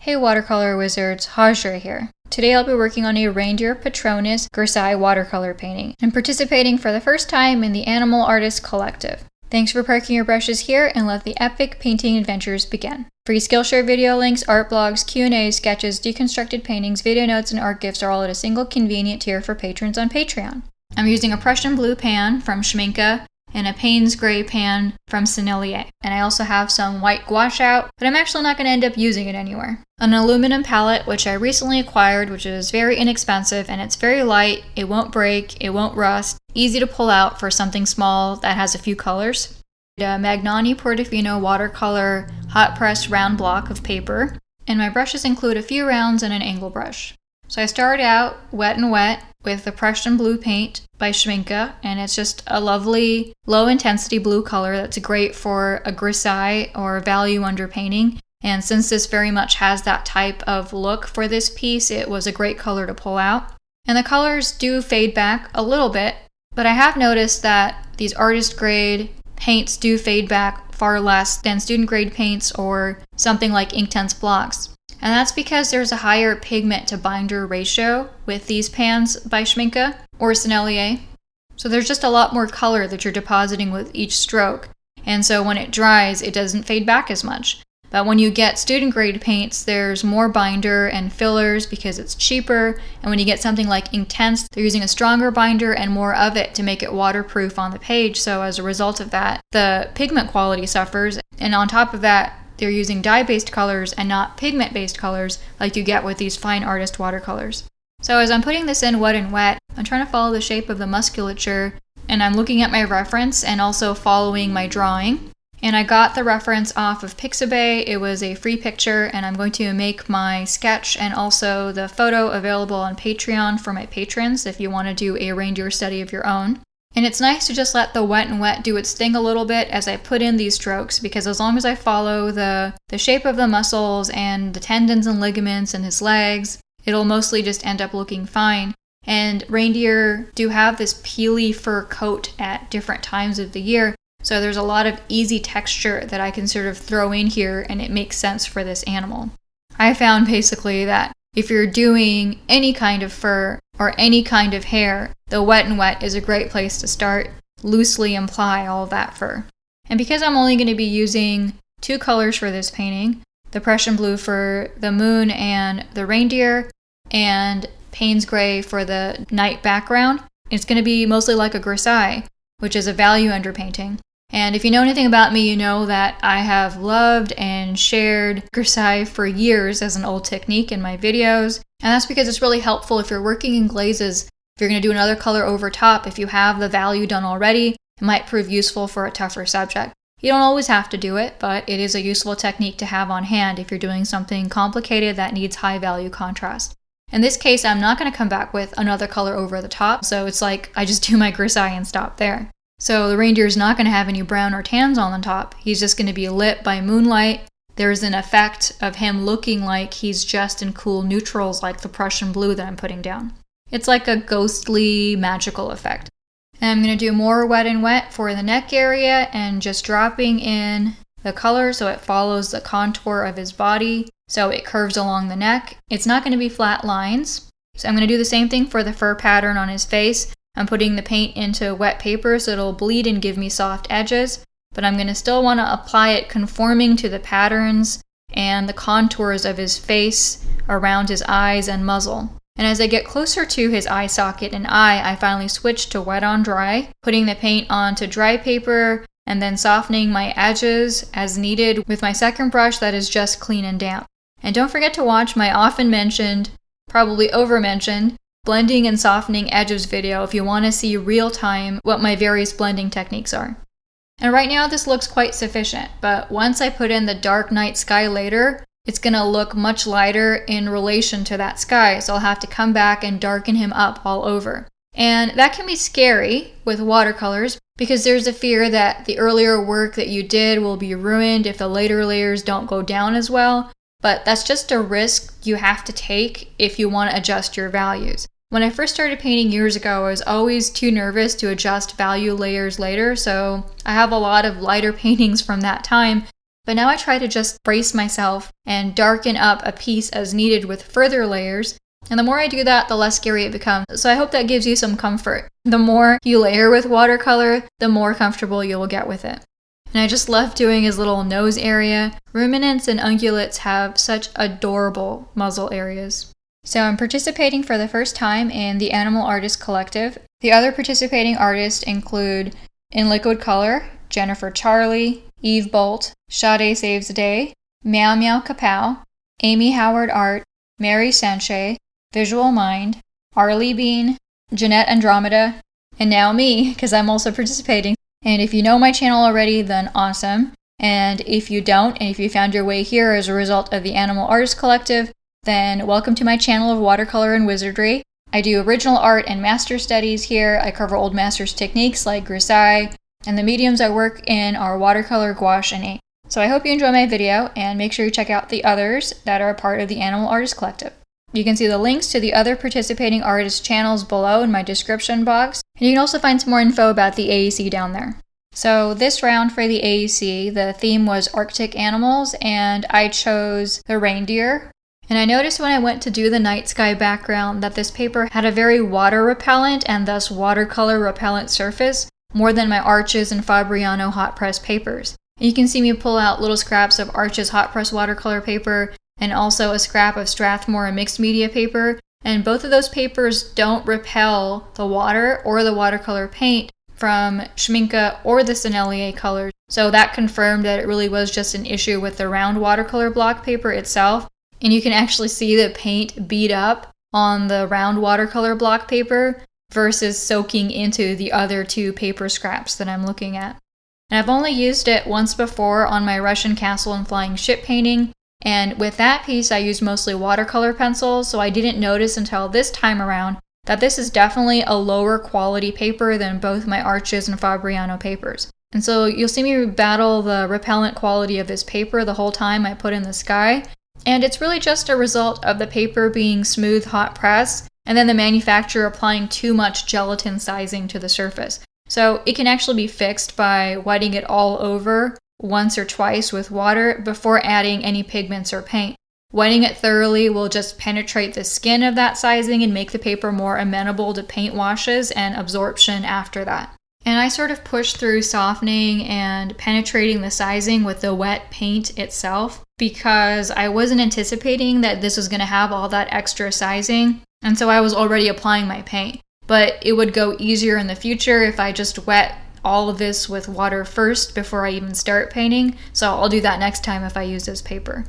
Hey watercolor wizards, Hajra here. Today I'll be working on a Reindeer Patronus Grisaille watercolor painting and participating for the first time in the Animal Artist Collective. Thanks for parking your brushes here and let the epic painting adventures begin. Free Skillshare video links, art blogs, Q&As, sketches, deconstructed paintings, video notes, and art gifts are all at a single convenient tier for patrons on Patreon. I'm using a Prussian blue pan from Schmincke and a Payne's gray pan from Sennelier. And I also have some white gouache out, but I'm actually not going to end up using it anywhere. An aluminum palette, which I recently acquired, which is very inexpensive, and it's very light, it won't break, it won't rust, easy to pull out for something small that has a few colors. A Magnani Portofino watercolor hot pressed round block of paper, and my brushes include a few rounds and an angle brush. So I start out wet and wet with the Prussian blue paint by Schmincke, and it's just a lovely low intensity blue color that's great for a grisaille or value underpainting. And since this very much has that type of look for this piece, it was a great color to pull out. And the colors do fade back a little bit, but I have noticed that these artist grade paints do fade back far less than student grade paints or something like Inktense blocks. And that's because there's a higher pigment to binder ratio with these pans by Schmincke or Sennelier. So there's just a lot more color that you're depositing with each stroke. And so when it dries, it doesn't fade back as much. But when you get student grade paints, there's more binder and fillers because it's cheaper. And when you get something like Inktense, they're using a stronger binder and more of it to make it waterproof on the page. So as a result of that, the pigment quality suffers. And on top of that, they're using dye-based colors and not pigment-based colors like you get with these fine artist watercolors. So as I'm putting this in wet and wet, I'm trying to follow the shape of the musculature, and I'm looking at my reference and also following my drawing. And I got the reference off of Pixabay. It was a free picture, and I'm going to make my sketch and also the photo available on Patreon for my patrons if you want to do a reindeer study of your own. And it's nice to just let the wet and wet do its thing a little bit as I put in these strokes, because as long as I follow the shape of the muscles and the tendons and ligaments in his legs, it'll mostly just end up looking fine. And reindeer do have this peely fur coat at different times of the year, so there's a lot of easy texture that I can sort of throw in here and it makes sense for this animal. I found basically that if you're doing any kind of fur or any kind of hair, the wet and wet is a great place to start. Loosely imply all of that fur. And because I'm only going to be using two colors for this painting, the Prussian blue for the moon and the reindeer, and Payne's gray for the night background, it's going to be mostly like a grisaille, which is a value underpainting. And if you know anything about me, you know that I have loved and shared grisaille for years as an old technique in my videos. And that's because it's really helpful if you're working in glazes. If you're going to do another color over top, if you have the value done already, it might prove useful for a tougher subject. You don't always have to do it, but it is a useful technique to have on hand if you're doing something complicated that needs high value contrast. In this case, I'm not going to come back with another color over the top, so it's like I just do my grisaille and stop there. So the reindeer is not going to have any brown or tans on the top. He's just going to be lit by moonlight. There's an effect of him looking like he's just in cool neutrals like the Prussian blue that I'm putting down. It's like a ghostly, magical effect. And I'm going to do more wet and wet for the neck area and just dropping in the color so it follows the contour of his body, so it curves along the neck. It's not going to be flat lines. So I'm going to do the same thing for the fur pattern on his face. I'm putting the paint into wet paper so it'll bleed and give me soft edges, but I'm going to still want to apply it conforming to the patterns and the contours of his face around his eyes and muzzle. And as I get closer to his eye socket and eye, I finally switch to wet on dry, putting the paint onto dry paper and then softening my edges as needed with my second brush that is just clean and damp. And don't forget to watch my often mentioned, probably over-mentioned, blending and softening edges video if you want to see real time what my various blending techniques are. And right now this looks quite sufficient, but once I put in the dark night sky later, it's going to look much lighter in relation to that sky, so I'll have to come back and darken him up all over. And that can be scary with watercolors because there's a fear that the earlier work that you did will be ruined if the later layers don't go down as well, but that's just a risk you have to take if you want to adjust your values. When I first started painting years ago, I was always too nervous to adjust value layers later, so I have a lot of lighter paintings from that time But now I try to just brace myself and darken up a piece as needed with further layers. And the more I do that, the less scary it becomes. So I hope that gives you some comfort. The more you layer with watercolor, the more comfortable you will get with it. And I just love doing his little nose area. Ruminants and ungulates have such adorable muzzle areas. So I'm participating for the first time in the Animal Artist Collective. The other participating artists include, in liquid color, Jennifer Charlie, Eve Bolt, Sade Saves the Day, Meow Meow Kapow, Amy Howard Art, Mary Sanchez, Visual Mind, Arlie Bean, Jeanette Andromeda, and now me, because I'm also participating. And if you know my channel already, then awesome. And if you don't, and if you found your way here as a result of the Animal Artist Collective, then welcome to my channel of watercolor and wizardry. I do original art and master studies here. I cover old masters techniques like Grisaille, and the mediums I work in are watercolor, gouache, and ink. So I hope you enjoy my video, and make sure you check out the others that are a part of the Animal Artist Collective. You can see the links to the other participating artists' channels below in my description box, and you can also find some more info about the AAC down there. So this round for the AAC, the theme was Arctic animals, and I chose the reindeer. And I noticed when I went to do the night sky background that this paper had a very water repellent and thus watercolor repellent surface, more than my Arches and Fabriano hot press papers. And you can see me pull out little scraps of Arches hot press watercolor paper and also a scrap of Strathmore mixed media paper, and both of those papers don't repel the water or the watercolor paint from Schmincke or the Sennelier colors. So that confirmed that it really was just an issue with the round watercolor block paper itself. And you can actually see the paint bead up on the round watercolor block paper versus soaking into the other two paper scraps that I'm looking at. And I've only used it once before on my Russian castle and flying ship painting, and with that piece I used mostly watercolor pencils, so I didn't notice until this time around that this is definitely a lower quality paper than both my Arches and Fabriano papers. And so you'll see me battle the repellent quality of this paper the whole time I put in the sky. And it's really just a result of the paper being smooth hot press and then the manufacturer applying too much gelatin sizing to the surface. So it can actually be fixed by wetting it all over once or twice with water before adding any pigments or paint. Wetting it thoroughly will just penetrate the skin of that sizing and make the paper more amenable to paint washes and absorption after that. And I sort of pushed through softening and penetrating the sizing with the wet paint itself because I wasn't anticipating that this was going to have all that extra sizing, and so I was already applying my paint. But it would go easier in the future if I just wet all of this with water first before I even start painting, so I'll do that next time if I use this paper.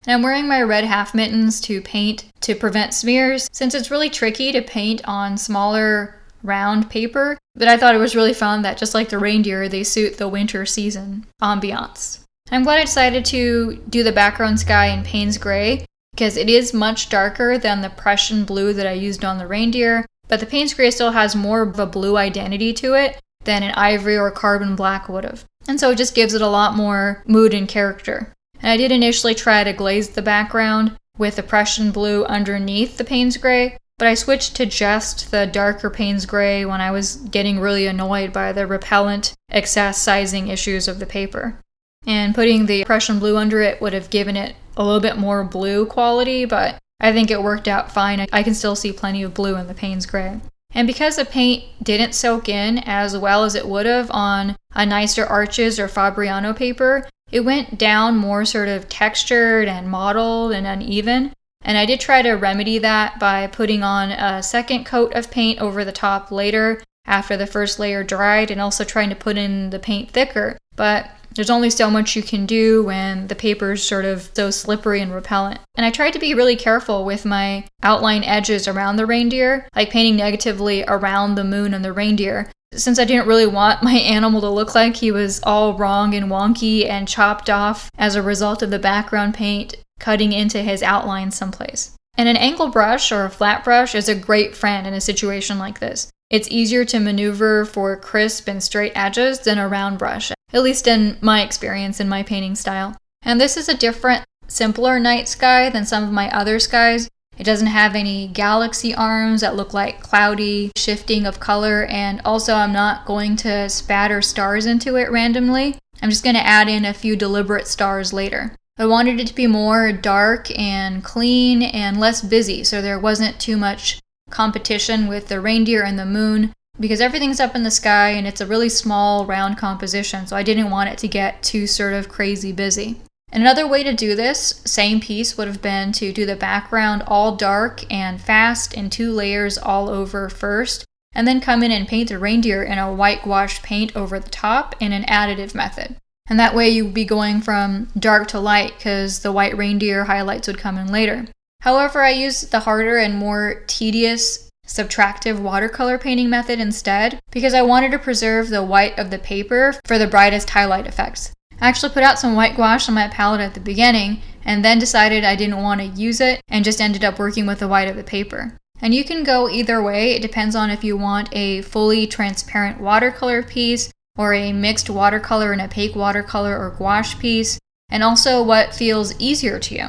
And I'm wearing my red half mittens to paint to prevent smears, since it's really tricky to paint on smaller round paper, but I thought it was really fun that just like the reindeer, they suit the winter season ambiance. I'm glad I decided to do the background sky in Payne's Gray because it is much darker than the Prussian blue that I used on the reindeer, but the Payne's Gray still has more of a blue identity to it than an ivory or carbon black would have. And so it just gives it a lot more mood and character. And I did initially try to glaze the background with the Prussian blue underneath the Payne's Gray, but I switched to just the darker Payne's Gray when I was getting really annoyed by the repellent excess sizing issues of the paper. And putting the Prussian blue under it would have given it a little bit more blue quality, but I think it worked out fine. I can still see plenty of blue in the Payne's Gray. And because the paint didn't soak in as well as it would have on a nicer Arches or Fabriano paper, it went down more sort of textured and mottled and uneven. And I did try to remedy that by putting on a second coat of paint over the top later after the first layer dried, and also trying to put in the paint thicker. But there's only so much you can do when the paper's sort of so slippery and repellent. And I tried to be really careful with my outline edges around the reindeer, like painting negatively around the moon and the reindeer, since I didn't really want my animal to look like he was all wrong and wonky and chopped off as a result of the background paint cutting into his outline someplace. And an angle brush or a flat brush is a great friend in a situation like this. It's easier to maneuver for crisp and straight edges than a round brush, at least in my experience in my painting style. And this is a different, simpler night sky than some of my other skies. It doesn't have any galaxy arms that look like cloudy shifting of color, and also I'm not going to spatter stars into it randomly. I'm just going to add in a few deliberate stars later. I wanted it to be more dark and clean and less busy, so there wasn't too much competition with the reindeer and the moon, because everything's up in the sky and it's a really small round composition, so I didn't want it to get too sort of crazy busy. And another way to do this same piece would have been to do the background all dark and fast in 2 layers all over first, and then come in and paint the reindeer in a white gouache paint over the top in an additive method. And that way you'd be going from dark to light because the white reindeer highlights would come in later. However, I used the harder and more tedious subtractive watercolor painting method instead because I wanted to preserve the white of the paper for the brightest highlight effects. I actually put out some white gouache on my palette at the beginning and then decided I didn't want to use it and just ended up working with the white of the paper. And you can go either way. It depends on if you want a fully transparent watercolor piece or a mixed watercolor and opaque watercolor or gouache piece, and also what feels easier to you.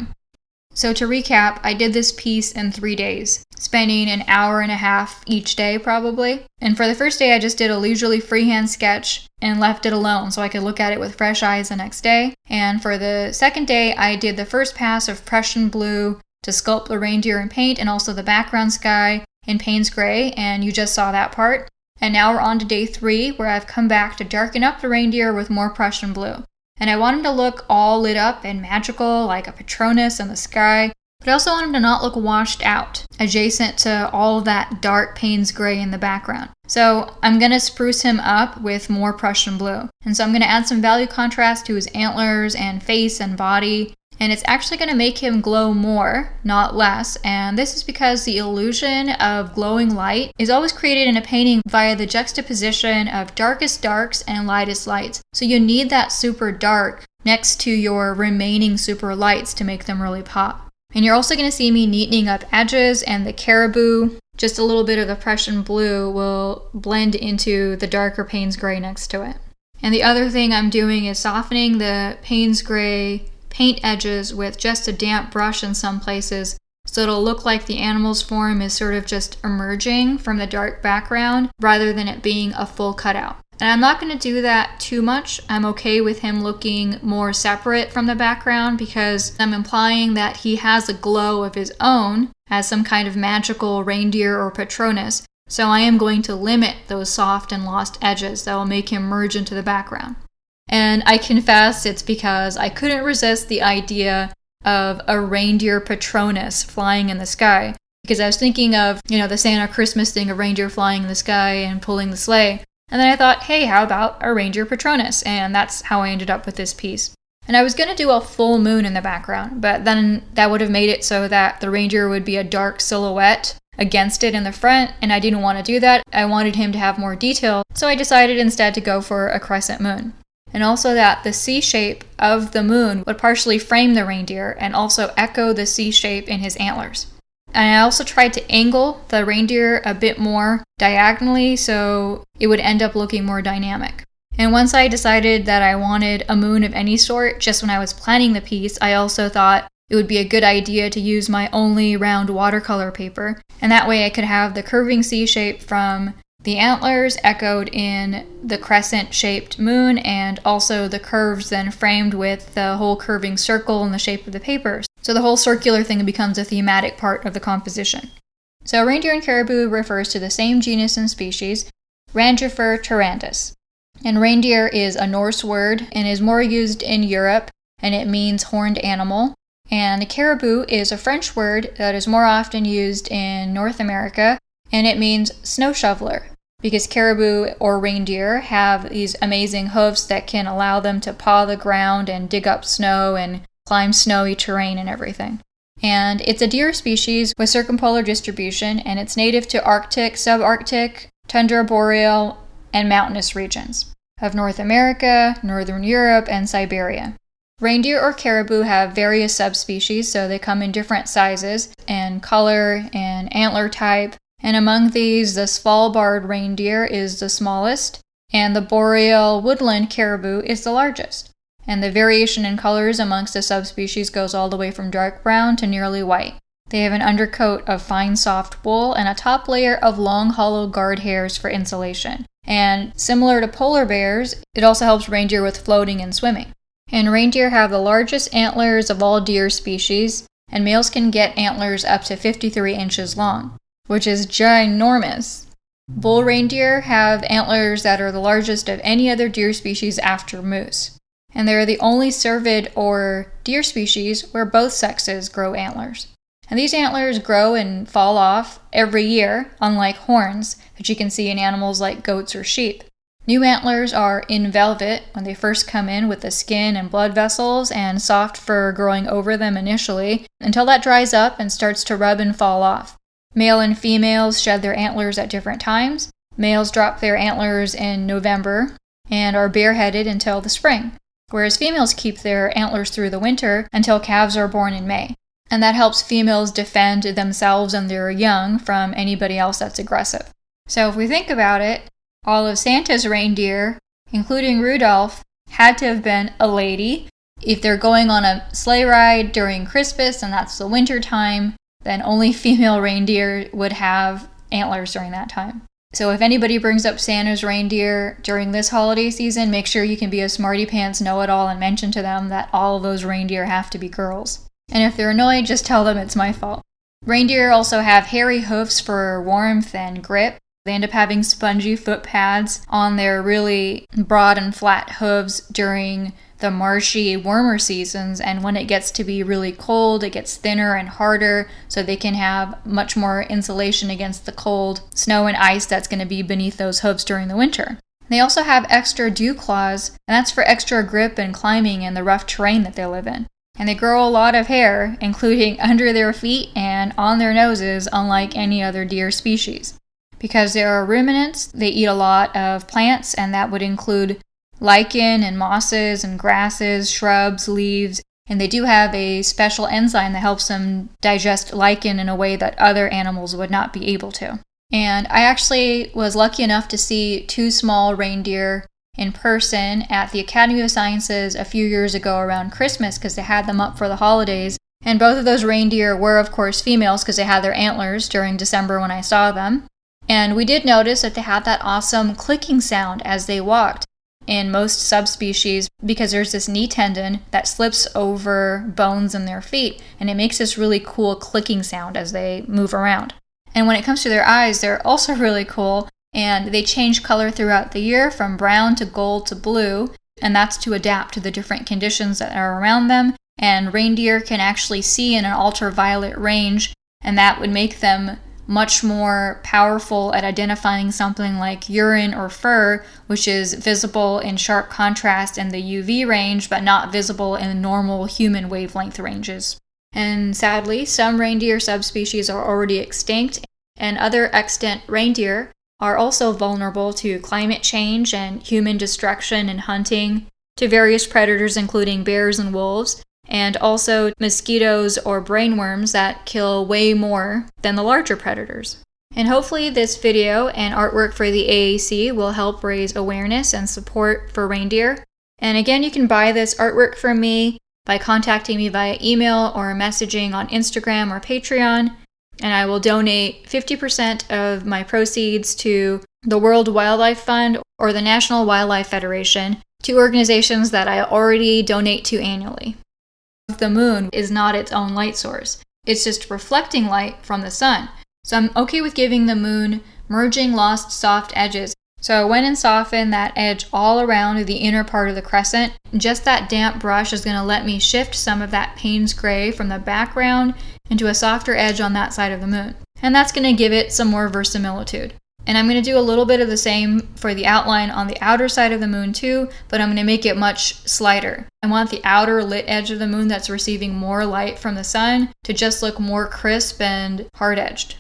So to recap, I did this piece in 3 days, spending an hour and a half each day probably. And for the first day, I just did a leisurely freehand sketch and left it alone so I could look at it with fresh eyes the next day. And for the second day, I did the first pass of Prussian blue to sculpt the reindeer in paint and also the background sky in Payne's Gray, and you just saw that part. And now we're on to day 3, where I've come back to darken up the reindeer with more Prussian blue. And I want him to look all lit up and magical, like a Patronus in the sky, but I also want him to not look washed out, adjacent to all that dark Payne's Gray in the background. So I'm going to spruce him up with more Prussian blue. And so I'm going to add some value contrast to his antlers and face and body, and it's actually going to make him glow more, not less, and this is because the illusion of glowing light is always created in a painting via the juxtaposition of darkest darks and lightest lights. So you need that super dark next to your remaining super lights to make them really pop. And you're also going to see me neatening up edges, and the caribou, just a little bit of the Prussian blue will blend into the darker Payne's Gray next to it. And the other thing I'm doing is softening the Payne's Gray paint edges with just a damp brush in some places, so it'll look like the animal's form is sort of just emerging from the dark background rather than it being a full cutout. And I'm not going to do that too much. I'm okay with him looking more separate from the background because I'm implying that he has a glow of his own as some kind of magical reindeer or Patronus. So I am going to limit those soft and lost edges that will make him merge into the background. And I confess it's because I couldn't resist the idea of a Reindeer Patronus flying in the sky. Because I was thinking of, the Santa Christmas thing, a reindeer flying in the sky and pulling the sleigh. And then I thought, hey, how about a Reindeer Patronus? And that's how I ended up with this piece. And I was going to do a full moon in the background, but then that would have made it so that the reindeer would be a dark silhouette against it in the front, and I didn't want to do that. I wanted him to have more detail, so I decided instead to go for a crescent moon. And also that the C shape of the moon would partially frame the reindeer and also echo the C shape in his antlers. And I also tried to angle the reindeer a bit more diagonally so it would end up looking more dynamic. And once I decided that I wanted a moon of any sort, just when I was planning the piece, I also thought it would be a good idea to use my only round watercolor paper. And that way I could have the curving C shape from the antlers echoed in the crescent-shaped moon, and also the curves then framed with the whole curving circle in the shape of the paper. So the whole circular thing becomes a thematic part of the composition. So reindeer and caribou refers to the same genus and species, Reindeer Patronus. And reindeer is a Norse word and is more used in Europe, and it means horned animal. And caribou is a French word that is more often used in North America, and it means snow shoveler, because caribou or reindeer have these amazing hooves that can allow them to paw the ground and dig up snow and climb snowy terrain and everything. And it's a deer species with circumpolar distribution, and it's native to Arctic, subarctic, tundra boreal, and mountainous regions of North America, Northern Europe, and Siberia. Reindeer or caribou have various subspecies, so they come in different sizes and color and antler type. And among these, the Svalbard reindeer is the smallest, and the boreal woodland caribou is the largest. And the variation in colors amongst the subspecies goes all the way from dark brown to nearly white. They have an undercoat of fine soft wool and a top layer of long hollow guard hairs for insulation. And similar to polar bears, it also helps reindeer with floating and swimming. And reindeer have the largest antlers of all deer species, and males can get antlers up to 53 inches long, which is ginormous. Bull reindeer have antlers that are the largest of any other deer species after moose. And they're the only cervid or deer species where both sexes grow antlers. And these antlers grow and fall off every year, unlike horns that you can see in animals like goats or sheep. New antlers are in velvet when they first come in, with the skin and blood vessels and soft fur growing over them initially, until that dries up and starts to rub and fall off. Male and females shed their antlers at different times. Males drop their antlers in November and are bareheaded until the spring, whereas females keep their antlers through the winter until calves are born in May. And that helps females defend themselves and their young from anybody else that's aggressive. So if we think about it, all of Santa's reindeer, including Rudolph, had to have been a lady. If they're going on a sleigh ride during Christmas and that's the winter time, then only female reindeer would have antlers during that time. So if anybody brings up Santa's reindeer during this holiday season, make sure you can be a smarty pants know-it-all and mention to them that all of those reindeer have to be girls. And if they're annoyed, just tell them it's my fault. Reindeer also have hairy hoofs for warmth and grip. They end up having spongy foot pads on their really broad and flat hooves during the marshy, warmer seasons, and when it gets to be really cold, it gets thinner and harder, so they can have much more insulation against the cold snow and ice that's going to be beneath those hooves during the winter. They also have extra dew claws, and that's for extra grip and climbing in the rough terrain that they live in. And they grow a lot of hair, including under their feet and on their noses, unlike any other deer species. Because they are ruminants, they eat a lot of plants, and that would include lichen and mosses and grasses, shrubs, leaves, and they do have a special enzyme that helps them digest lichen in a way that other animals would not be able to. And I actually was lucky enough to see 2 small reindeer in person at the Academy of Sciences a few years ago around Christmas, because they had them up for the holidays. And both of those reindeer were, of course, females because they had their antlers during December when I saw them. And we did notice that they had that awesome clicking sound as they walked in most subspecies, because there's this knee tendon that slips over bones in their feet, and it makes this really cool clicking sound as they move around. And when it comes to their eyes, they're also really cool, and they change color throughout the year from brown to gold to blue, and that's to adapt to the different conditions that are around them. And reindeer can actually see in an ultraviolet range, and that would make them much more powerful at identifying something like urine or fur, which is visible in sharp contrast in the UV range, but not visible in normal human wavelength ranges. And sadly, some reindeer subspecies are already extinct, and other extant reindeer are also vulnerable to climate change and human destruction and hunting, to various predators including bears and wolves, and also mosquitoes or brainworms that kill way more than the larger predators. And hopefully this video and artwork for the AAC will help raise awareness and support for reindeer. And again, you can buy this artwork from me by contacting me via email or messaging on Instagram or Patreon, and I will donate 50% of my proceeds to the World Wildlife Fund or the National Wildlife Federation, 2 organizations that I already donate to annually. The moon is not its own light source. It's just reflecting light from the sun. So I'm okay with giving the moon merging lost soft edges. So I went and softened that edge all around the inner part of the crescent. Just that damp brush is going to let me shift some of that Payne's gray from the background into a softer edge on that side of the moon. And that's going to give it some more verisimilitude. And I'm going to do a little bit of the same for the outline on the outer side of the moon too, but I'm going to make it much slighter. I want the outer lit edge of the moon that's receiving more light from the sun to just look more crisp and hard-edged.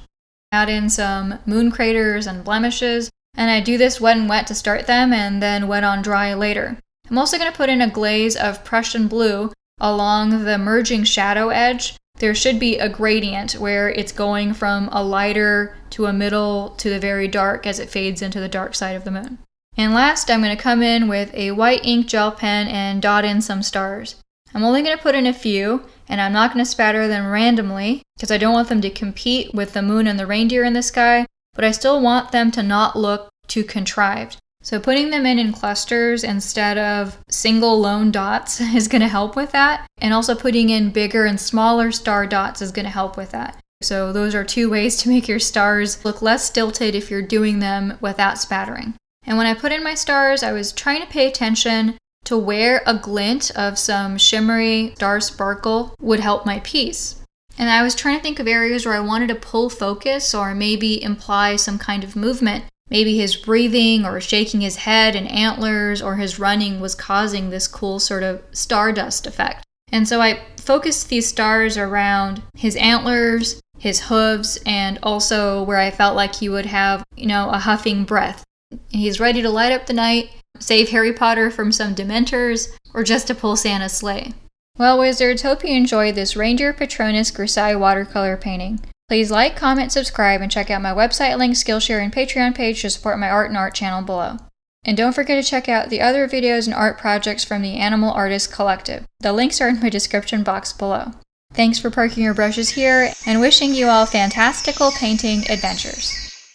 Add in some moon craters and blemishes, and I do this wet and wet to start them and then wet on dry later. I'm also going to put in a glaze of Prussian blue along the merging shadow edge. There should be a gradient where it's going from a lighter to a middle to the very dark as it fades into the dark side of the moon. And last, I'm going to come in with a white ink gel pen and dot in some stars. I'm only going to put in a few, and I'm not going to spatter them randomly because I don't want them to compete with the moon and the reindeer in the sky, but I still want them to not look too contrived. So putting them in clusters instead of single lone dots is going to help with that. And also putting in bigger and smaller star dots is going to help with that. So those are 2 ways to make your stars look less stilted if you're doing them without spattering. And when I put in my stars, I was trying to pay attention to where a glint of some shimmery star sparkle would help my piece. And I was trying to think of areas where I wanted to pull focus or maybe imply some kind of movement. Maybe his breathing or shaking his head and antlers or his running was causing this cool sort of stardust effect. And so I focused these stars around his antlers, his hooves, and also where I felt like he would have, a huffing breath. He's ready to light up the night, save Harry Potter from some Dementors, or just to pull Santa's sleigh. Well, Wizards, hope you enjoyed this Reindeer Patronus Grisaille watercolor painting. Please like, comment, subscribe, and check out my website link, Skillshare, and Patreon page to support my art and art channel below. And don't forget to check out the other videos and art projects from the Animal Artist Collective. The links are in my description box below. Thanks for parking your brushes here, and wishing you all fantastical painting adventures.